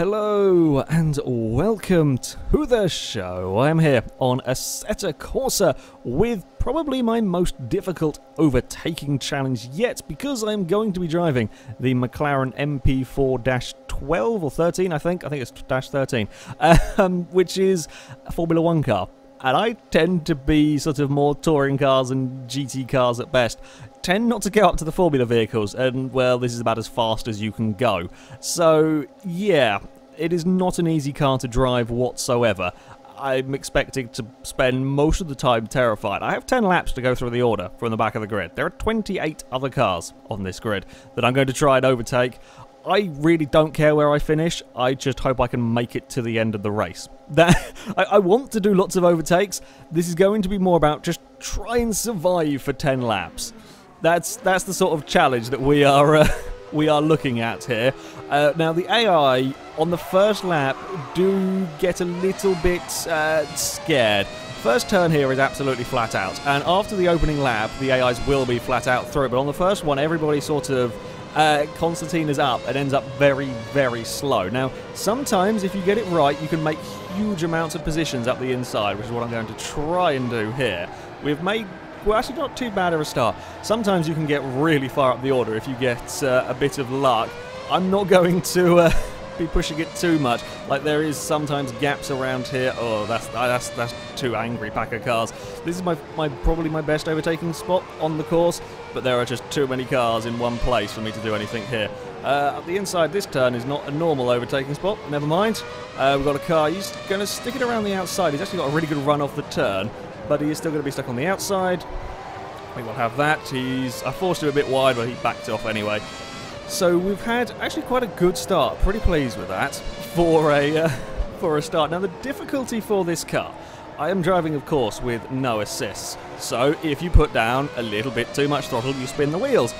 Hello and welcome to the show. I am here on Assetto Corsa with probably my most difficult overtaking challenge yet, because I'm going to be driving the Mclaren MP4-12 or 13, I think it's -13, which is a Formula 1 car. And I tend to be sort of more touring cars and GT cars at best. Tend not to go up to the Formula vehicles, and well, this is about as fast as you can go. So yeah, it is not an easy car to drive whatsoever. I'm expecting to spend most of the time terrified. I have 10 laps to go through the order from the back of the grid. There are 28 other cars on this grid that I'm going to try and overtake. I really don't care where I finish, I just hope I can make it to the end of the race. I want to do lots of overtakes. This is going to be more about just try and survive for 10 laps. That's the sort of challenge that we are looking at here. Now the AI on the first lap do get a little bit scared. First turn here is absolutely flat out, and after the opening lap the AIs will be flat out through, but on the first one everybody sort of Constantine is up and ends up very, very slow. Now, sometimes if you get it right, you can make huge amounts of positions up the inside, which is what I'm going to try and do here. We've made, well, actually not too bad of a start. Sometimes you can get really far up the order if you get a bit of luck. I'm not going to be pushing it too much. Like, there is sometimes gaps around here. Oh, that's two angry pack of cars. This is probably my best overtaking spot on the course, but there are just too many cars in one place for me to do anything here. Up the inside, this turn is not a normal overtaking spot. Never mind. We've got a car. He's going to stick it around the outside. He's actually got a really good run off the turn, but he is still going to be stuck on the outside. We will have that. I forced him a bit wide, but he backed off anyway. So we've had actually quite a good start. Pretty pleased with that for a start. Now the difficulty for this car, I am driving of course with no assists. So if you put down a little bit too much throttle, you spin the wheels.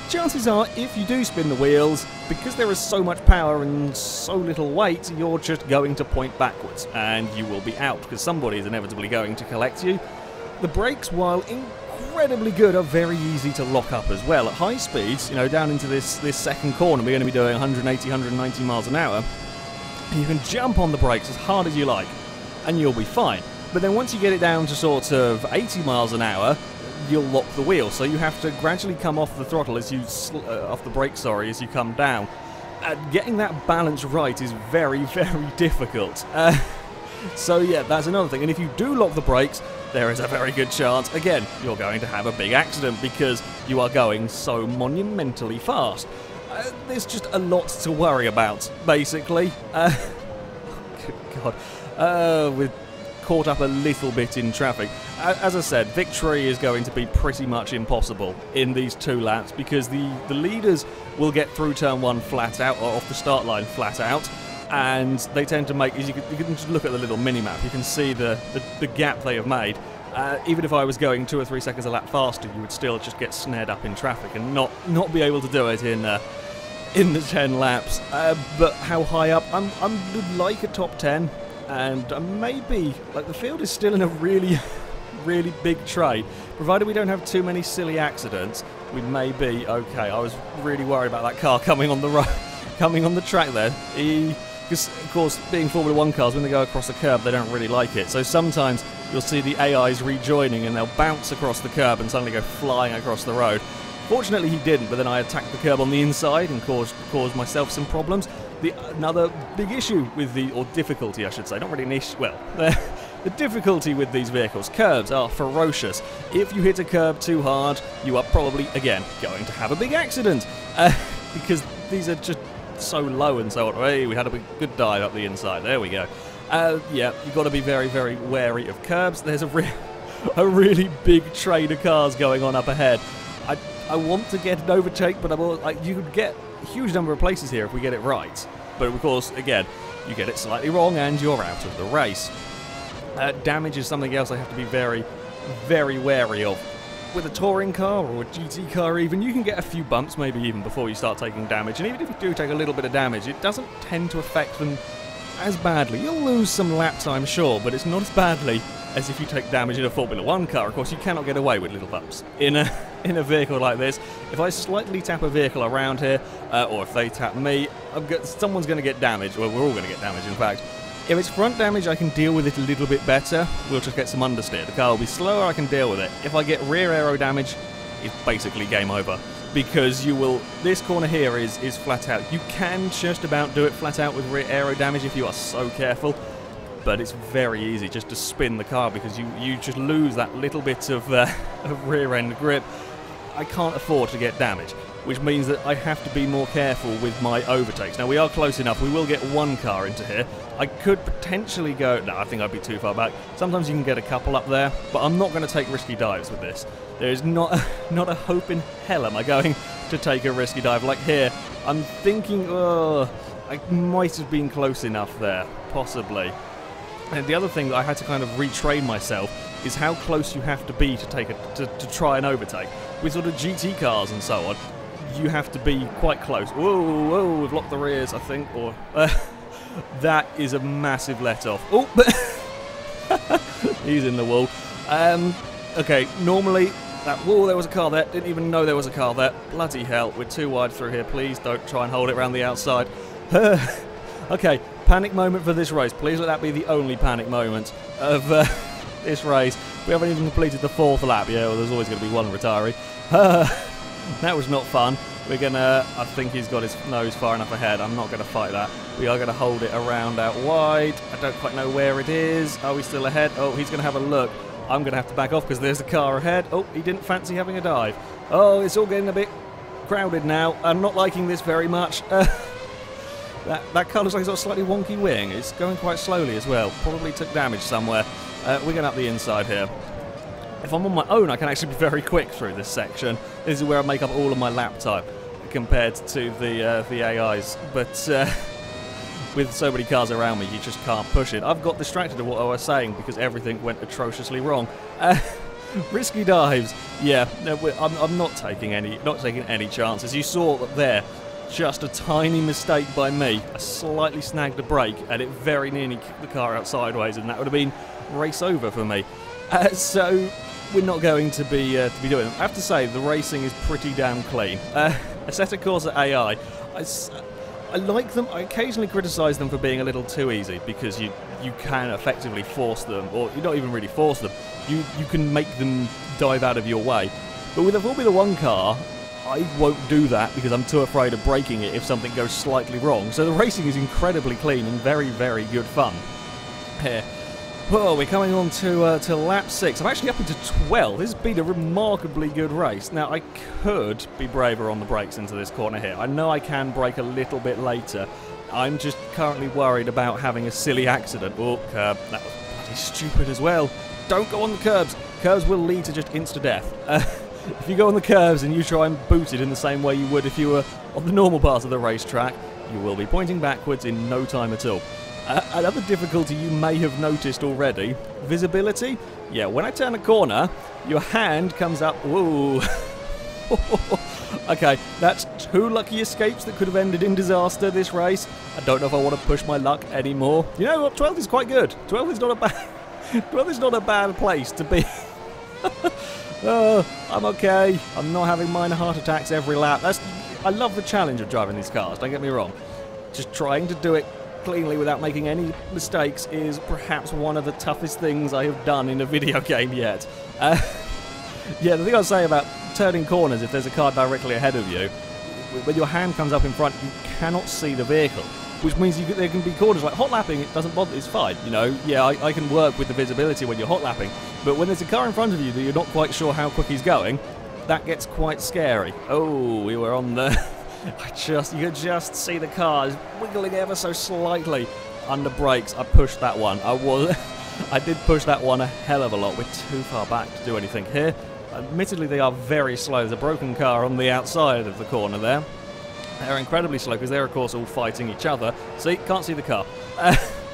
Chances are, if you do spin the wheels, because there is so much power and so little weight, you're just going to point backwards and you will be out, because somebody is inevitably going to collect you. The brakes, while incredibly good, are very easy to lock up as well. At high speeds, you know, down into this second corner, we're going to be doing 180, 190 miles an hour. You can jump on the brakes as hard as you like, and you'll be fine. But then once you get it down to sort of 80 miles an hour, you'll lock the wheel. So you have to gradually come off the throttle as you off the brake, sorry, as you come down. Getting that balance right is very, very difficult. So yeah, that's another thing. And if you do lock the brakes, there is a very good chance, again, you're going to have a big accident because you are going so monumentally fast. There's just a lot to worry about, basically. Good God. We're caught up a little bit in traffic. As I said, victory is going to be pretty much impossible in these 2 laps because the leaders will get through turn 1 flat out, or off the start line flat out. And they tend to make, you can just look at the little mini-map, you can see the gap they have made. Even if I was going 2 or 3 seconds a lap faster, you would still just get snared up in traffic and not be able to do it in the 10 laps. But how high up? I would like a top 10, and maybe, like, the field is still in a really, really big trade. Provided we don't have too many silly accidents, we may be okay. I was really worried about that car coming on the track there. Because, of course, being Formula 1 cars, when they go across a curb, they don't really like it. So sometimes you'll see the AIs rejoining and they'll bounce across the curb and suddenly go flying across the road. Fortunately, he didn't, but then I attacked the curb on the inside and caused myself some problems. Another big issue with or difficulty, I should say, not really an issue, well, the difficulty with these vehicles, curbs are ferocious. If you hit a curb too hard, you are probably, again, going to have a big accident. Because these are just so low and so on. Hey, we had a good dive up the inside. There we go. Yeah, you've got to be very, very wary of curbs. There's a really big train of cars going on up ahead. I want to get an overtake, but you could get a huge number of places here if we get it right. But of course, again, you get it slightly wrong and you're out of the race. Damage is something else I have to be very, very wary of. With a touring car or a GT car even, you can get a few bumps maybe even before you start taking damage, and even if you do take a little bit of damage, it doesn't tend to affect them as badly. You'll lose some lap time, sure, but it's not as badly as if you take damage in a Formula 1 car. Of course, you cannot get away with little bumps in a vehicle like this. If I slightly tap a vehicle around here, or if they tap me, someone's going to get damaged. Well, we're all going to get damaged, in fact. If it's front damage, I can deal with it a little bit better. We'll just get some understeer. The car will be slower, I can deal with it. If I get rear aero damage, it's basically game over. Because you will... This corner here is flat out. You can just about do it flat out with rear aero damage if you are so careful. But it's very easy just to spin the car because you just lose that little bit of rear end grip. I can't afford to get damage, which means that I have to be more careful with my overtakes. Now, we are close enough. We will get one car into here. I could potentially go... No, I think I'd be too far back. Sometimes you can get a couple up there, but I'm not going to take risky dives with this. There is not a hope in hell am I going to take a risky dive. Like here, I'm thinking, I might have been close enough there, possibly. And the other thing that I had to kind of retrain myself is how close you have to be to try and overtake. With sort of GT cars and so on, you have to be quite close. Whoa, whoa, we've locked the rears, I think, or... that is a massive let-off. Oh, he's in the wall. Okay, normally... Whoa, there was a car there. Didn't even know there was a car there. Bloody hell, we're too wide through here. Please don't try and hold it around the outside. Okay, panic moment for this race. Please let that be the only panic moment of this race. We haven't even completed the 4th lap. Yeah, well, there's always going to be one retiree. That was not fun. We're going to... I think he's got his nose far enough ahead. I'm not going to fight that. We are going to hold it around out wide. I don't quite know where it is. Are we still ahead? Oh, he's going to have a look. I'm going to have to back off because there's a car ahead. Oh, he didn't fancy having a dive. Oh, it's all getting a bit crowded now. I'm not liking this very much. That car looks like it's got a slightly wonky wing. It's going quite slowly as well. Probably took damage somewhere. We're going up the inside here. If I'm on my own, I can actually be very quick through this section. This is where I make up all of my lap time compared to the AIs. But with so many cars around me, you just can't push it. I've got distracted of what I was saying because everything went atrociously wrong. Risky dives. Yeah, I'm not taking any chances. You saw that there. Just a tiny mistake by me. I slightly snagged a brake and it very nearly kicked the car out sideways, and that would have been race over for me. So we're not going to be doing it. I have to say the racing is pretty damn clean. Assetto Corsa AI. I like them. I occasionally criticise them for being a little too easy because you can effectively force them, or you don't even really force them. You can make them dive out of your way. But with a Formula 1 car, I won't do that because I'm too afraid of breaking it if something goes slightly wrong. So the racing is incredibly clean and very, very good fun. Here. Oh, we're coming on to lap 6. I'm actually up into 12. This has been a remarkably good race. Now, I could be braver on the brakes into this corner here. I know I can brake a little bit later. I'm just currently worried about having a silly accident. Oh, curb. That was bloody stupid as well. Don't go on the curbs. Curbs will lead to just insta-death. If you go on the curves and you try and boot it in the same way you would if you were on the normal part of the racetrack, you will be pointing backwards in no time at all. Another difficulty you may have noticed already, visibility. Yeah, when I turn a corner, your hand comes up. Whoa. Okay, that's 2 lucky escapes that could have ended in disaster this race. I don't know if I want to push my luck anymore. You know what, 12th is quite good. 12th is not a bad 12th is not a bad place to be. I'm okay. I'm not having minor heart attacks every lap. I love the challenge of driving these cars, don't get me wrong. Just trying to do it cleanly without making any mistakes is perhaps one of the toughest things I have done in a video game yet. Yeah, the thing I was saying about turning corners if there's a car directly ahead of you, when your hand comes up in front, you cannot see the vehicle. Which means there can be corners like hot lapping, it doesn't bother, it's fine, you know. Yeah, I can work with the visibility when you're hot lapping, but when there's a car in front of you that you're not quite sure how quick he's going, that gets quite scary. Oh, we were on the... you could just see the car wiggling ever so slightly under brakes. I pushed that one. I did push that one a hell of a lot. We're too far back to do anything here. Admittedly, they are very slow. There's a broken car on the outside of the corner there. They're incredibly slow because they're, of course, all fighting each other. See, can't see the car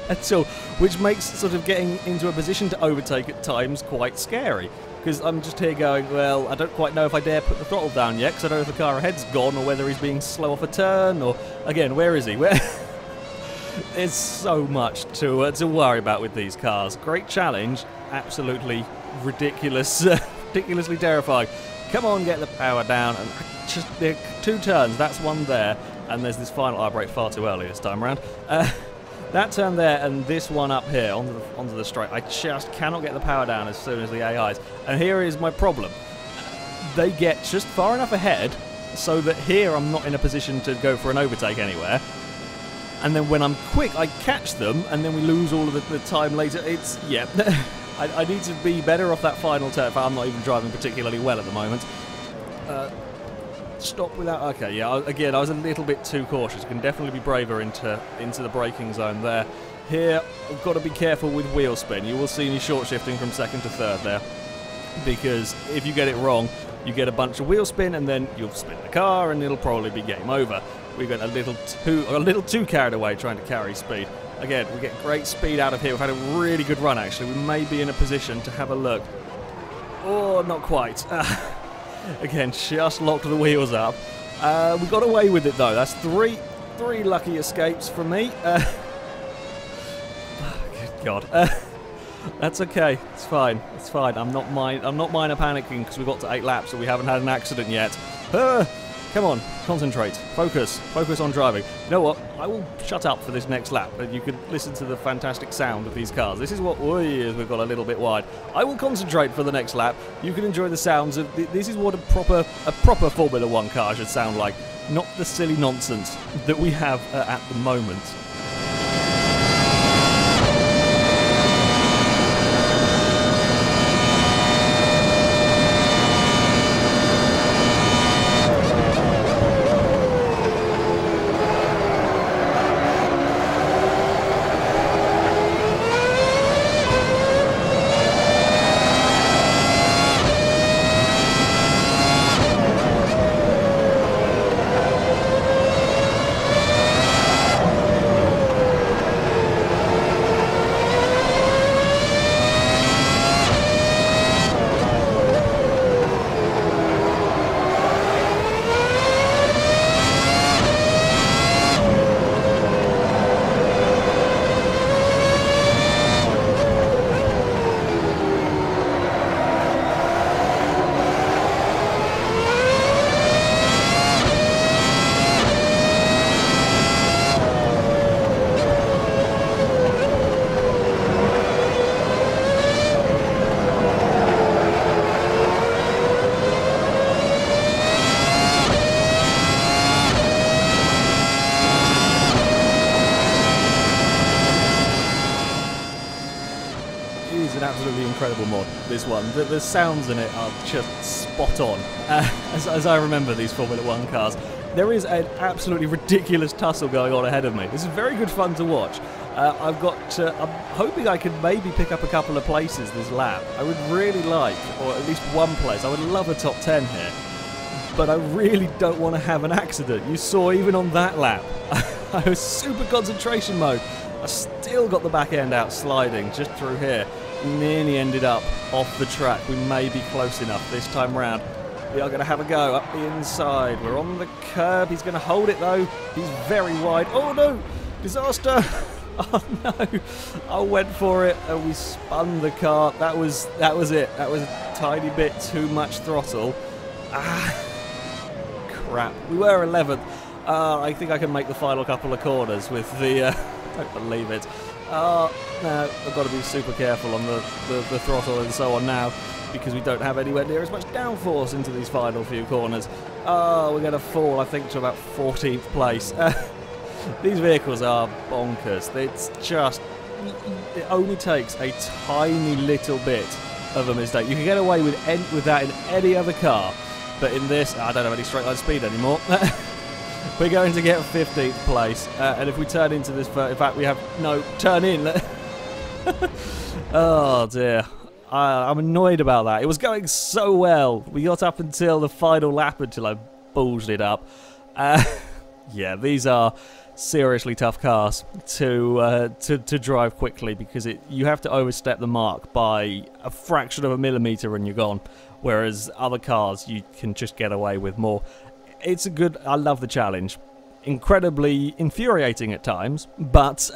at all, which makes sort of getting into a position to overtake at times quite scary. Because I'm just here going, well, I don't quite know if I dare put the throttle down yet, because I don't know if the car ahead's gone or whether he's being slow off a turn, or, again, where is he? There's so much to worry about with these cars. Great challenge, absolutely ridiculous, ridiculously terrifying. Come on, get the power down, and just there are 2 turns. That's one there, and there's this final. I braked far too early this time around. That turn there and this one up here onto the straight. I just cannot get the power down as soon as the AIs. And here is my problem. They get just far enough ahead so that here I'm not in a position to go for an overtake anywhere. And then when I'm quick, I catch them, and then we lose all of the time later. It's, yeah, I need to be better off that final turn. I'm not even driving particularly well at the moment. Stop without... Okay, yeah, again, I was a little bit too cautious. You can definitely be braver into the braking zone there. Here, I've got to be careful with wheel spin. You will see me short shifting from second to third there. Because if you get it wrong, you get a bunch of wheel spin, and then you'll spin the car, and it'll probably be game over. We got a little too carried away trying to carry speed. Again, we get great speed out of here. We've had a really good run, actually. We may be in a position to have a look. Oh, not quite. Again, just locked the wheels up. We got away with it, though. That's three lucky escapes from me. Good God. That's okay. It's fine. It's fine. I'm not minor panicking because we got to 8 laps and we haven't had an accident yet. Come on, concentrate, focus on driving. You know what? I will shut up for this next lap, and you can listen to the fantastic sound of these cars. This is what we've got a little bit wide. I will concentrate for the next lap. You can enjoy the sounds of this is what a proper Formula 1 car should sound like, not the silly nonsense that we have at the moment. Absolutely incredible mod, this one. The sounds in it are just spot on, as I remember these Formula 1 cars. There is an absolutely ridiculous tussle going on ahead of me. This is very good fun to watch. I'm hoping I can maybe pick up a couple of places this lap. I would really like, or at least one place, I would love a top 10 here. But I really don't want to have an accident. You saw even on that lap, I was super concentration mode. I still got the back end out sliding just through here. Nearly ended up off the track. We may be close enough this time round. We are going to have a go up the inside. We're on the curb. He's going to hold it though. He's very wide. Oh no! Disaster! Oh no! I went for it and we spun the car. That was it. That was a tiny bit too much throttle. Crap. We were 11th. I think I can make the final couple of corners with the... don't believe it. No, I've got to be super careful on the throttle and so on now, because we don't have anywhere near as much downforce into these final few corners. We're going to fall, I think, to about 14th place. These vehicles are bonkers. It's just... It only takes a tiny little bit of a mistake. You can get away with that in any other car, but in this, I don't have any straight line speed anymore. We're going to get 15th place, and if we turn into this, in fact, we have no turn in. Oh dear, I'm annoyed about that. It was going so well. We got up until the final lap until I ballsed it up. Yeah, these are seriously tough cars to drive quickly, because you have to overstep the mark by a fraction of a millimetre and you're gone. Whereas other cars you can just get away with more. It's a good... I love the challenge. incredibly infuriating at times, but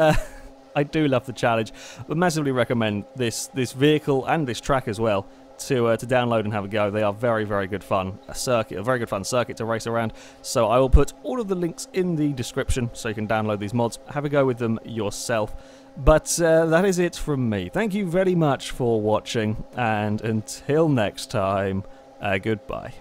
I do love the challenge. But massively recommend this vehicle and this track as well to download and have a go. They are very, very good fun. A very good fun circuit to race around. So I will put all of the links in the description so you can download these mods. Have a go with them yourself. But that is it from me. Thank you very much for watching, and until next time, goodbye.